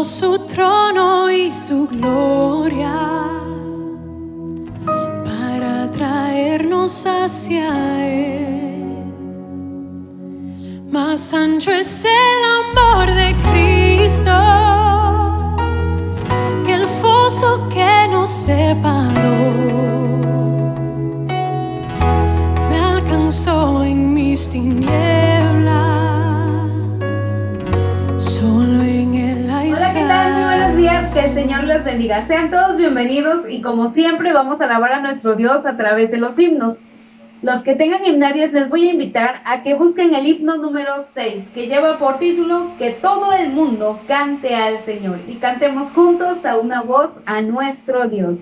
dejó su trono y su gloria para traernos hacia Él. Más ancho es el amor de Cristo que el foso que nos separó. Me alcanzó en mis tinieblas, solo en Él hay Hola, ¿qué tal? Muy buenos días, que el Señor los bendiga. Sean todos bienvenidos y como siempre vamos a alabar a nuestro Dios a través de los himnos. Los que tengan himnarios les voy a invitar a que busquen el himno número 6, que lleva por título Que todo el mundo cante al Señor. Y cantemos juntos a una voz a nuestro Dios.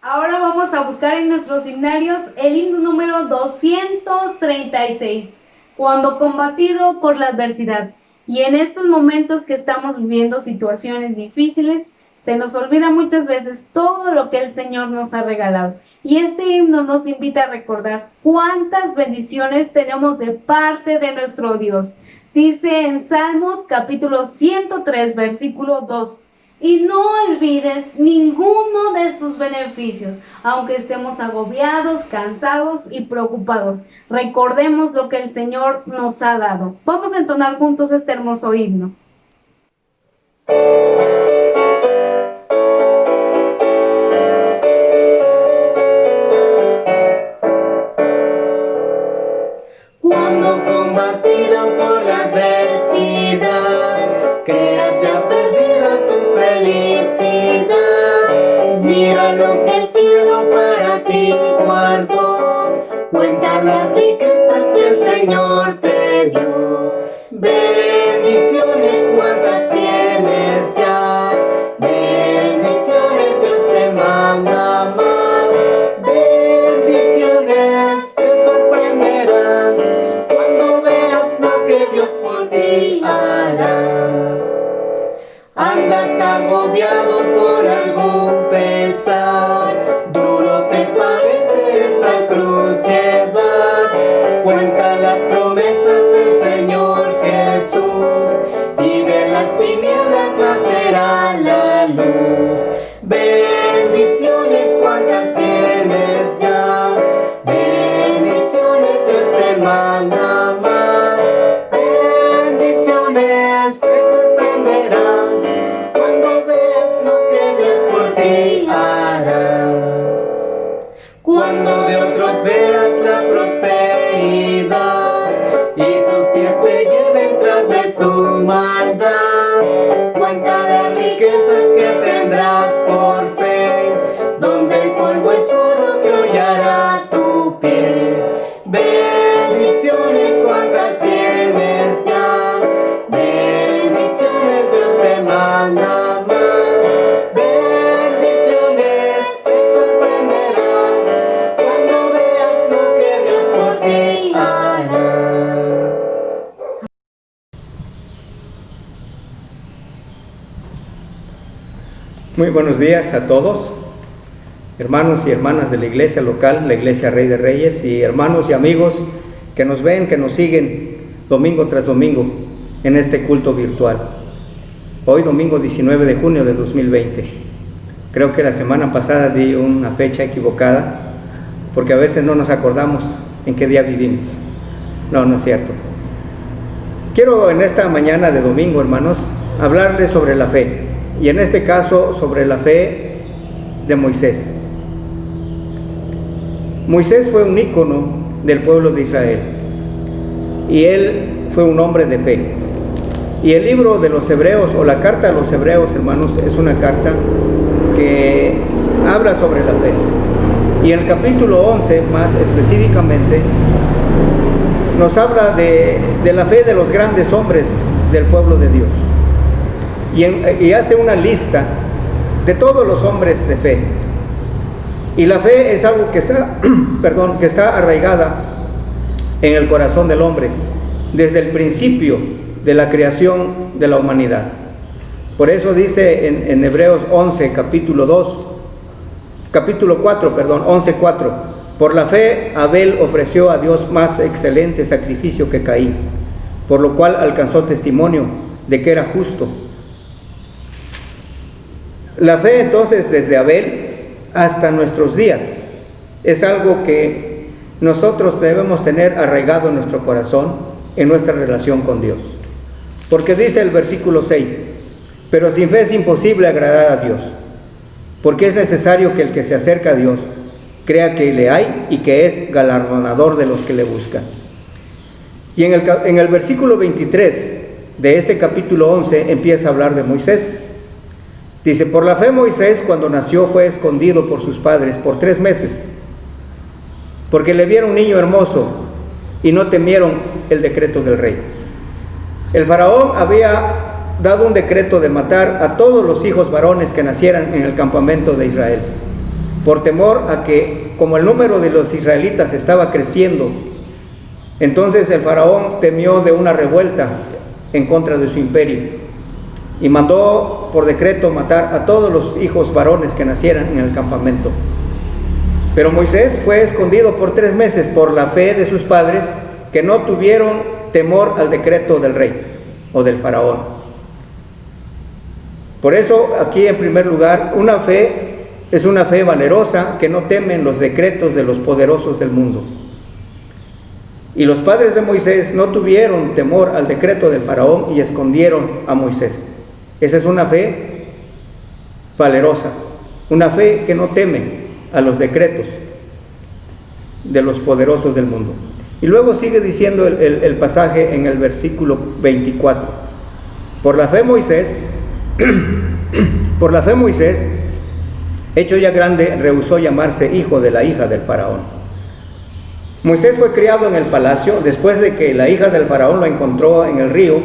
Ahora vamos a buscar en nuestros himnarios el himno número 236, Cuando combatido por la adversidad. Y en estos momentos que estamos viviendo situaciones difíciles, se nos olvida muchas veces todo lo que el Señor nos ha regalado. Y este himno nos invita a recordar cuántas bendiciones tenemos de parte de nuestro Dios. Dice en Salmos capítulo 103, versículo 2. Y no olvides ninguno de sus beneficios, aunque estemos agobiados, cansados y preocupados. Recordemos lo que el Señor nos ha dado. Vamos a entonar juntos este hermoso himno. Cuando combatido por la adversidad, creas ya perdida tu felicidad. Mira lo que el cielo para ti guardó, cuenta las riquezas que el Señor te dio. Bendiciones cuántas tienes ya, bendiciones Dios te manda más. Bendiciones te sorprenderás cuando veas lo que Dios por ti hará. Andas agobiado por algún pesar, duro te parece esa cruz llevar. Cuenta las promesas del Señor Jesús y de las tinieblas nacerá la luz. Bendiciones cuántas tienes ya, bendiciones Dios te manda más. Bendiciones te sorprenderás cuando veas lo que Dios por ti hará. Cuando de otros veas la prosperidad y tus pies te lleven tras de su maldad, cuenta las riquezas que tendrás por fe, donde el polvo es oro que hollará tu pie. Bendiciones cuántas tienes ya, bendiciones Dios te manda más. Bendiciones te sorprenderás cuando veas lo que Dios por ti hará. Muy buenos días a todos, hermanos y hermanas de la iglesia local, la iglesia Rey de Reyes, y hermanos y amigos que nos ven, que nos siguen domingo tras domingo en este culto virtual. Hoy domingo 19 de junio de 2020. Creo que la semana pasada di una fecha equivocada, porque a veces no nos acordamos en qué día vivimos. No es cierto. Quiero en esta mañana de domingo, hermanos, hablarles sobre la fe, y en este caso sobre la fe de Moisés. Moisés fue un ícono del pueblo de Israel, y él fue un hombre de fe. Y el libro de los Hebreos, o la carta a los Hebreos, hermanos, es una carta que habla sobre la fe. Y el capítulo 11, más específicamente, nos habla de la fe de los grandes hombres del pueblo de Dios. Y hace una lista de todos los hombres de fe. Y la fe es algo que está, que está arraigada en el corazón del hombre desde el principio de la creación de la humanidad. Por eso dice en Hebreos 11, capítulo 4, 11:4. Por la fe, Abel ofreció a Dios más excelente sacrificio que Caín, por lo cual alcanzó testimonio de que era justo. La fe, entonces, desde Abel hasta nuestros días, es algo que nosotros debemos tener arraigado en nuestro corazón, en nuestra relación con Dios. Porque dice el versículo 6, pero sin fe es imposible agradar a Dios, porque es necesario que el que se acerca a Dios crea que le hay y que es galardonador de los que le buscan. Y en el versículo 23 de este capítulo 11 empieza a hablar de Moisés. Dice, por la fe Moisés cuando nació fue escondido por sus padres por 3 meses, porque le vieron un niño hermoso y no temieron el decreto del rey. El faraón había dado un decreto de matar a todos los hijos varones que nacieran en el campamento de Israel, por temor a que, como el número de los israelitas estaba creciendo, entonces el faraón temió de una revuelta en contra de su imperio y mandó por decreto matar a todos los hijos varones que nacieran en el campamento. Pero Moisés fue escondido por 3 meses por la fe de sus padres, que no tuvieron temor al decreto del rey o del faraón. Por eso aquí en primer lugar, una fe es una fe valerosa que no temen los decretos de los poderosos del mundo. Y los padres de Moisés no tuvieron temor al decreto del faraón y escondieron a Moisés. Esa es una fe valerosa, una fe que no teme a los decretos de los poderosos del mundo. Y luego sigue diciendo el pasaje en el versículo 24. Por la fe Moisés, hecho ya grande, rehusó llamarse hijo de la hija del faraón. Moisés fue criado en el palacio después de que la hija del faraón lo encontró en el río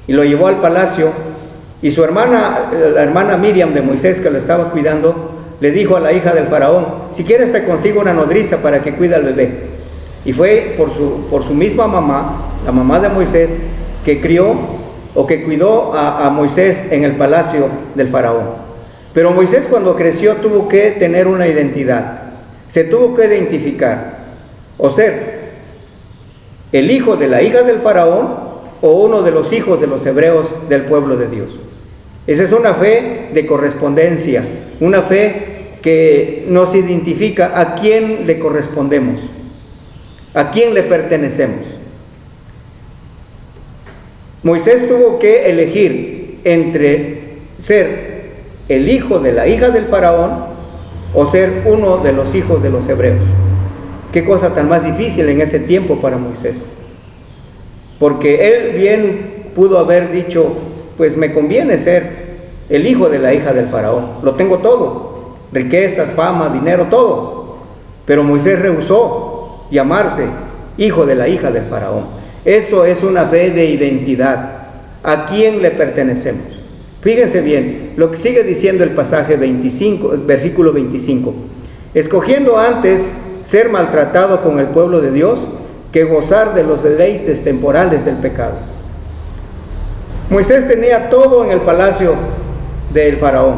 y lo llevó al palacio, y su hermana, la hermana Miriam de Moisés, que lo estaba cuidando, le dijo a la hija del faraón, si quieres te consigo una nodriza para que cuide al bebé. Y fue por su misma mamá, la mamá de Moisés, que crió o que cuidó a Moisés en el palacio del faraón. Pero Moisés, cuando creció, tuvo que tener una identidad, se tuvo que identificar, o ser el hijo de la hija del faraón o uno de los hijos de los hebreos del pueblo de Dios. Esa es una fe de correspondencia, una fe que nos identifica a quién le correspondemos, a quién le pertenecemos. Moisés tuvo que elegir entre ser el hijo de la hija del faraón o ser uno de los hijos de los hebreos. Qué cosa tan más difícil en ese tiempo para Moisés, porque él bien pudo haber dicho, pues me conviene ser el hijo de la hija del faraón, lo tengo todo, riquezas, fama, dinero, todo. Pero Moisés rehusó llamarse hijo de la hija del faraón. Eso es una fe de identidad, a quién le pertenecemos. Fíjense bien lo que sigue diciendo el pasaje 25, versículo 25. Escogiendo antes ser maltratado con el pueblo de Dios que gozar de los deleites temporales del pecado. Moisés tenía todo en el palacio del faraón,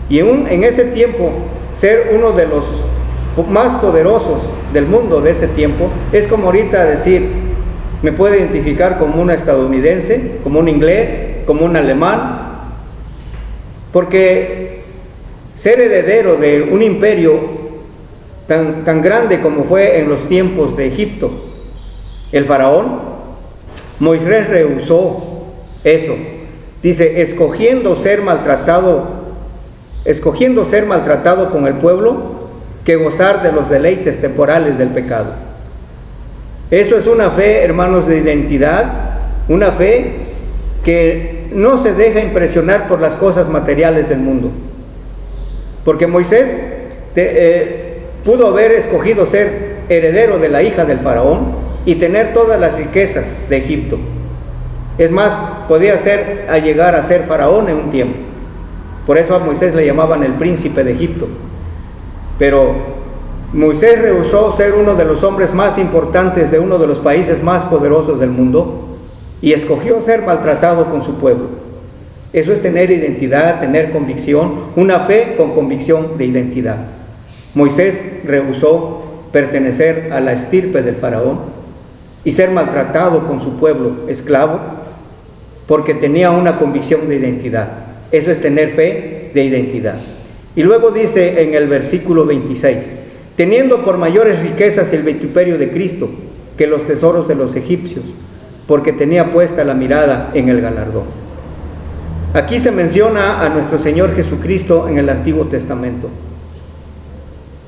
y en ese tiempo ser uno de los más poderosos del mundo de ese tiempo es como ahorita decir Me puedo identificar como un estadounidense, como un inglés, como un alemán, porque ser heredero de un imperio tan grande como fue en los tiempos de Egipto, el faraón, Moisés rehusó eso. Dice, escogiendo ser maltratado con el pueblo, que gozar de los deleites temporales del pecado. Eso es una fe, hermanos, de identidad, una fe que no se deja impresionar por las cosas materiales del mundo. Porque Moisés pudo haber escogido ser heredero de la hija del faraón y tener todas las riquezas de Egipto. Es más, podía llegar a ser faraón en un tiempo. Por eso a Moisés le llamaban el príncipe de Egipto. Pero Moisés rehusó ser uno de los hombres más importantes de uno de los países más poderosos del mundo y escogió ser maltratado con su pueblo. Eso es tener identidad, tener convicción, una fe con convicción de identidad. Moisés rehusó pertenecer a la estirpe del faraón y ser maltratado con su pueblo esclavo porque tenía una convicción de identidad. Eso es tener fe de identidad. Y luego dice en el versículo 26, teniendo por mayores riquezas el vituperio de Cristo que los tesoros de los egipcios, porque tenía puesta la mirada en el galardón. Aquí se menciona a nuestro Señor Jesucristo en el Antiguo Testamento.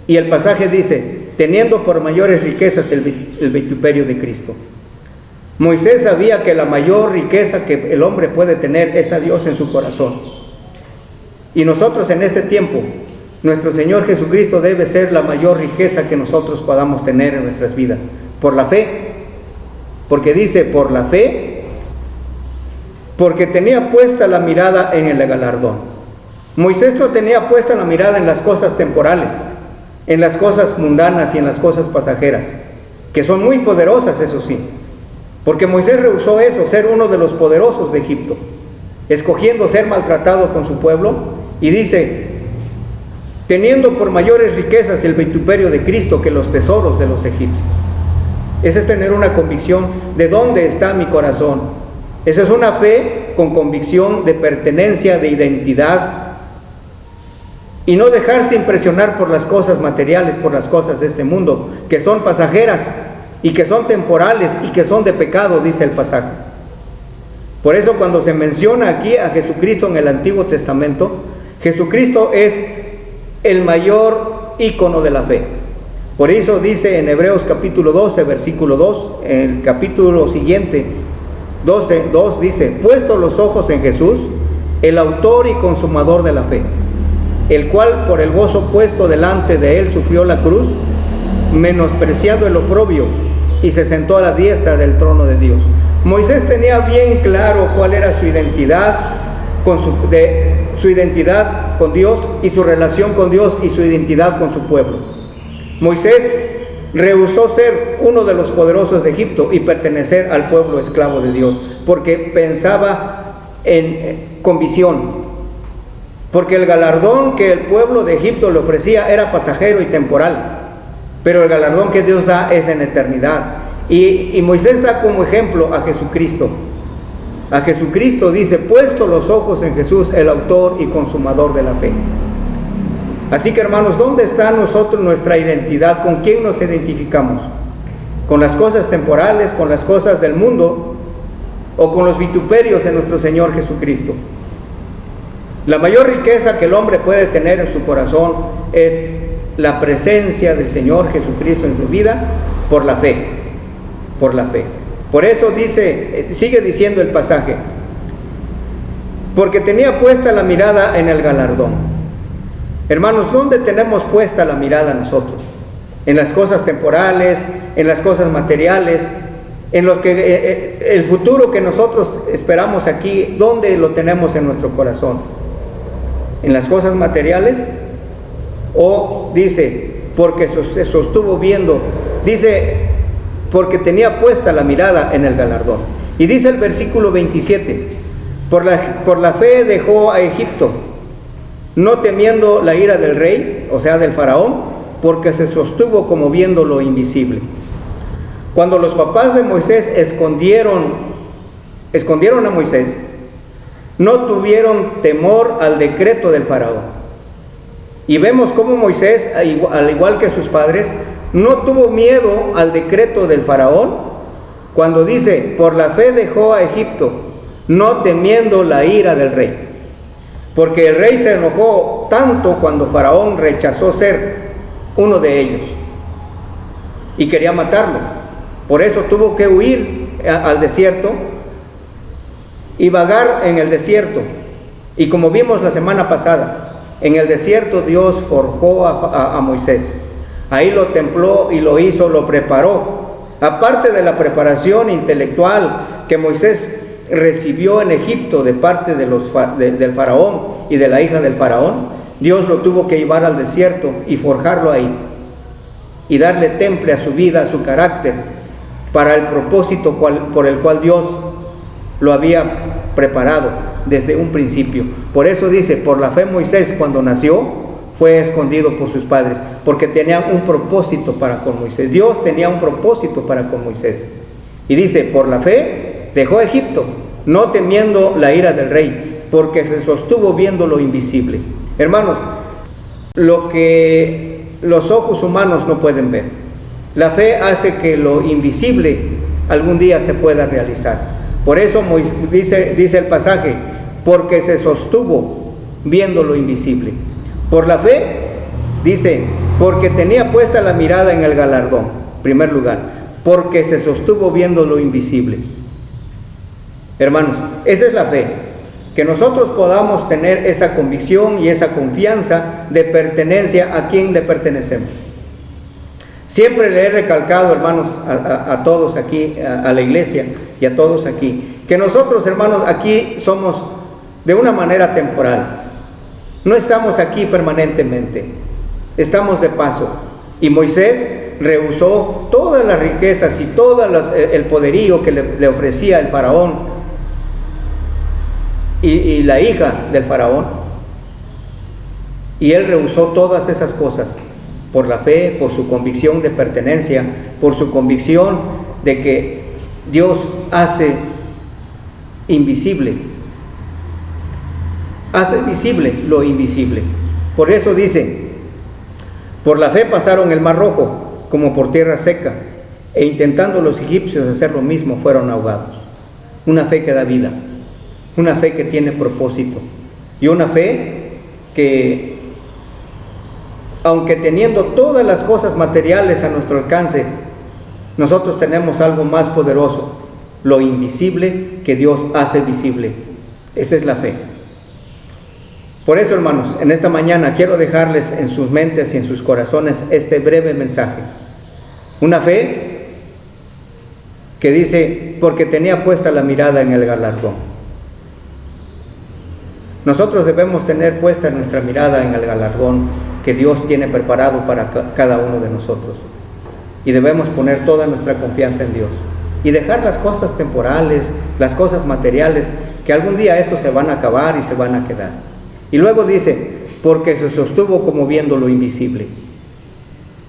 Y el pasaje dice, teniendo por mayores riquezas el vituperio de Cristo. Moisés sabía que la mayor riqueza que el hombre puede tener es a Dios en su corazón. Y nosotros en este tiempo, nuestro Señor Jesucristo debe ser la mayor riqueza que nosotros podamos tener en nuestras vidas, por la fe. Porque dice, por la fe, porque tenía puesta la mirada en el galardón. Moisés no tenía puesta la mirada en las cosas temporales, en las cosas mundanas y en las cosas pasajeras, que son muy poderosas, eso sí. Porque Moisés rehusó eso, ser uno de los poderosos de Egipto, escogiendo ser maltratado con su pueblo, y dice, teniendo por mayores riquezas el vituperio de Cristo que los tesoros de los egipcios. Ese es tener una convicción de dónde está mi corazón. Esa es una fe con convicción de pertenencia, de identidad, y no dejarse impresionar por las cosas materiales, por las cosas de este mundo, que son pasajeras y que son temporales y que son de pecado, dice el pasaje. Por eso cuando se menciona aquí a Jesucristo en el Antiguo Testamento, Jesucristo es el mayor ícono de la fe. Por eso dice en Hebreos capítulo 12, versículo 2, en el capítulo siguiente, 12:2 dice, puestos los ojos en Jesús, el autor y consumador de la fe, el cual por el gozo puesto delante de él sufrió la cruz, menospreciado el oprobio, y se sentó a la diestra del trono de Dios. Moisés tenía bien claro cuál era su identidad, su identidad con Dios y su relación con Dios y su identidad con su pueblo. Moisés rehusó ser uno de los poderosos de Egipto y pertenecer al pueblo esclavo de Dios, porque pensaba con visión, porque el galardón que el pueblo de Egipto le ofrecía era pasajero y temporal, pero el galardón que Dios da es en eternidad. Y Moisés da como ejemplo a Jesucristo. A Jesucristo dice, puesto los ojos en Jesús, el autor y consumador de la fe. Así que hermanos, ¿dónde está nosotros nuestra identidad? ¿Con quién nos identificamos? ¿Con las cosas temporales, con las cosas del mundo o con los vituperios de nuestro Señor Jesucristo? La mayor riqueza que el hombre puede tener en su corazón es la presencia del Señor Jesucristo en su vida por la fe, por la fe. Por eso sigue diciendo el pasaje, porque tenía puesta la mirada en el galardón. Hermanos, ¿dónde tenemos puesta la mirada nosotros? En las cosas temporales, en las cosas materiales, en lo que el futuro que nosotros esperamos aquí, ¿dónde lo tenemos en nuestro corazón? ¿En las cosas materiales? O dice, porque se sostuvo viendo, dice, porque tenía puesta la mirada en el galardón. Y dice el versículo 27, por la fe dejó a Egipto, no temiendo la ira del rey, o sea del faraón, porque se sostuvo como viendo lo invisible. Cuando los papás de Moisés escondieron a Moisés, no tuvieron temor al decreto del faraón. Y vemos cómo Moisés, al igual que sus padres, no tuvo miedo al decreto del faraón, cuando dice, por la fe dejó a Egipto, no temiendo la ira del rey. Porque el rey se enojó tanto cuando faraón rechazó ser uno de ellos y quería matarlo. Por eso tuvo que huir al desierto y vagar en el desierto. Y como vimos la semana pasada, en el desierto Dios forjó a Moisés. Ahí lo templó y lo hizo, lo preparó. Aparte de la preparación intelectual que Moisés recibió en Egipto de parte del faraón y de la hija del faraón, Dios lo tuvo que llevar al desierto y forjarlo ahí. Y darle temple a su vida, a su carácter, para el propósito por el cual Dios lo había preparado desde un principio. Por eso dice, por la fe Moisés cuando nació fue escondido por sus padres, porque tenía un propósito para con Moisés. Dios tenía un propósito para con Moisés. Y dice, por la fe dejó Egipto, no temiendo la ira del rey, porque se sostuvo viendo lo invisible. Hermanos, lo que los ojos humanos no pueden ver, la fe hace que lo invisible algún día se pueda realizar. Por eso dice el pasaje, porque se sostuvo viendo lo invisible. Por la fe, dice, porque tenía puesta la mirada en el galardón, en primer lugar, porque se sostuvo viendo lo invisible. Hermanos, esa es la fe, que nosotros podamos tener esa convicción y esa confianza de pertenencia a quien le pertenecemos. Siempre le he recalcado, hermanos, a todos aquí, a la iglesia y a todos aquí, que nosotros, hermanos, aquí somos de una manera temporal. No estamos aquí permanentemente, estamos de paso. Y Moisés rehusó todas las riquezas y todo el poderío que le ofrecía el faraón y la hija del faraón. Y él rehusó todas esas cosas por la fe, por su convicción de pertenencia, por su convicción de que Dios hace invisible, hace visible lo invisible. Por eso dice, por la fe pasaron el mar rojo como por tierra seca, e intentando los egipcios hacer lo mismo, fueron ahogados. Una fe que da vida, una fe que tiene propósito, y una fe que, aunque teniendo todas las cosas materiales a nuestro alcance, nosotros tenemos algo más poderoso, lo invisible que Dios hace visible. Esa es la fe. Por eso, hermanos, en esta mañana quiero dejarles en sus mentes y en sus corazones este breve mensaje. Una fe que dice, porque tenía puesta la mirada en el galardón. Nosotros debemos tener puesta nuestra mirada en el galardón que Dios tiene preparado para cada uno de nosotros. Y debemos poner toda nuestra confianza en Dios. Y dejar las cosas temporales, las cosas materiales, que algún día estos se van a acabar y se van a quedar. Y luego dice, porque se sostuvo como viendo lo invisible.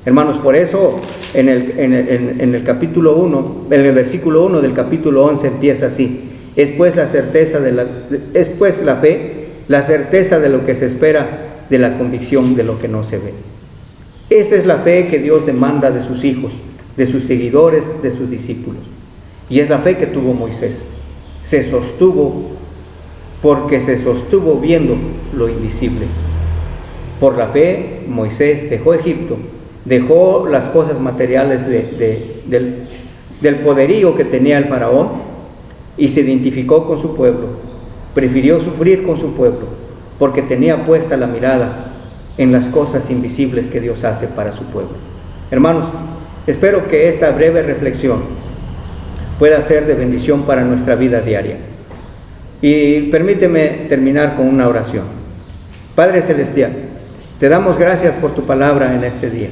Hermanos, por eso en el capítulo 1, en el versículo 1 del capítulo 11 empieza así. Es pues la fe, la certeza de lo que se espera, de la convicción de lo que no se ve. Esa es la fe que Dios demanda de sus hijos, de sus seguidores, de sus discípulos. Y es la fe que tuvo Moisés. Se sostuvo porque se sostuvo viendo lo invisible. Por la fe, Moisés dejó Egipto, dejó las cosas materiales del poderío que tenía el faraón y se identificó con su pueblo. Prefirió sufrir con su pueblo porque tenía puesta la mirada en las cosas invisibles que Dios hace para su pueblo. Hermanos, espero que esta breve reflexión pueda ser de bendición para nuestra vida diaria. Y permíteme terminar con una oración. Padre Celestial, te damos gracias por tu palabra en este día.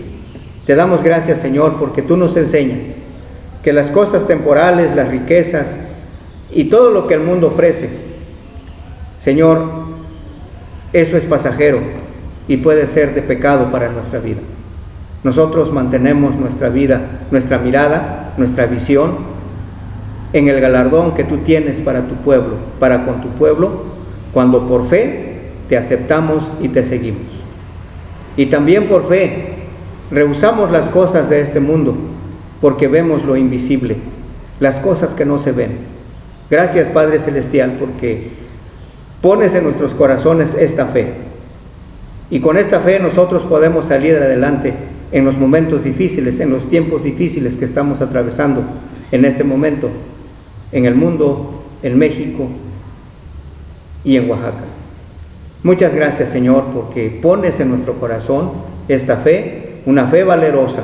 Te damos gracias, Señor, porque tú nos enseñas que las cosas temporales, las riquezas y todo lo que el mundo ofrece, Señor, eso es pasajero y puede ser de pecado para nuestra vida. Nosotros mantenemos nuestra vida, nuestra mirada nuestra visión en el galardón que tú tienes para tu pueblo, para con tu pueblo, cuando por fe te aceptamos y te seguimos. Y también por fe rehusamos las cosas de este mundo, porque vemos lo invisible, las cosas que no se ven. Gracias, Padre Celestial, porque pones en nuestros corazones esta fe. Y con esta fe nosotros podemos salir adelante en los momentos difíciles, en los tiempos difíciles que estamos atravesando en este momento, en el mundo, en México y en Oaxaca. Muchas gracias, Señor, porque pones en nuestro corazón esta fe, una fe valerosa,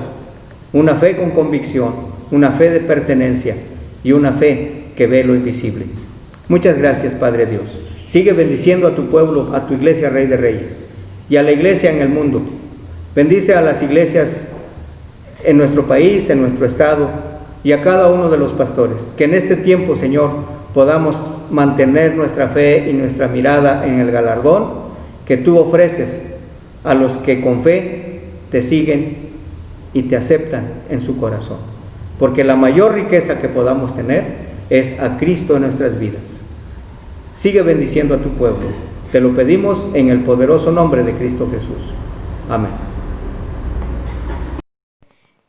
una fe con convicción, una fe de pertenencia y una fe que ve lo invisible. Muchas gracias, Padre Dios. Sigue bendiciendo a tu pueblo, a tu iglesia, Rey de Reyes, y a la iglesia en el mundo. Bendice a las iglesias en nuestro país, en nuestro estado, y a cada uno de los pastores. Que en este tiempo, Señor, podamos mantener nuestra fe y nuestra mirada en el galardón que tú ofreces a los que con fe te siguen y te aceptan en su corazón. Porque la mayor riqueza que podamos tener es a Cristo en nuestras vidas. Sigue bendiciendo a tu pueblo. Te lo pedimos en el poderoso nombre de Cristo Jesús. Amén.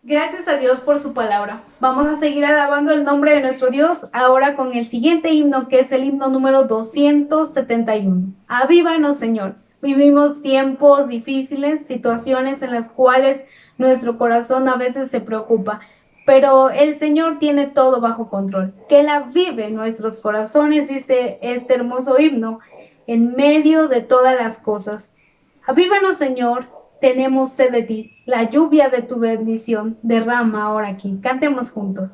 Gracias a Dios por su palabra. Vamos a seguir alabando el nombre de nuestro Dios ahora con el siguiente himno, que es el himno número 271. Avívanos, Señor. Vivimos tiempos difíciles, situaciones en las cuales nuestro corazón a veces se preocupa, pero el Señor tiene todo bajo control. Que Él avive nuestros corazones, dice este hermoso himno, en medio de todas las cosas. Avívanos, Señor, tenemos sed de ti. La lluvia de tu bendición derrama ahora aquí. Cantemos juntos.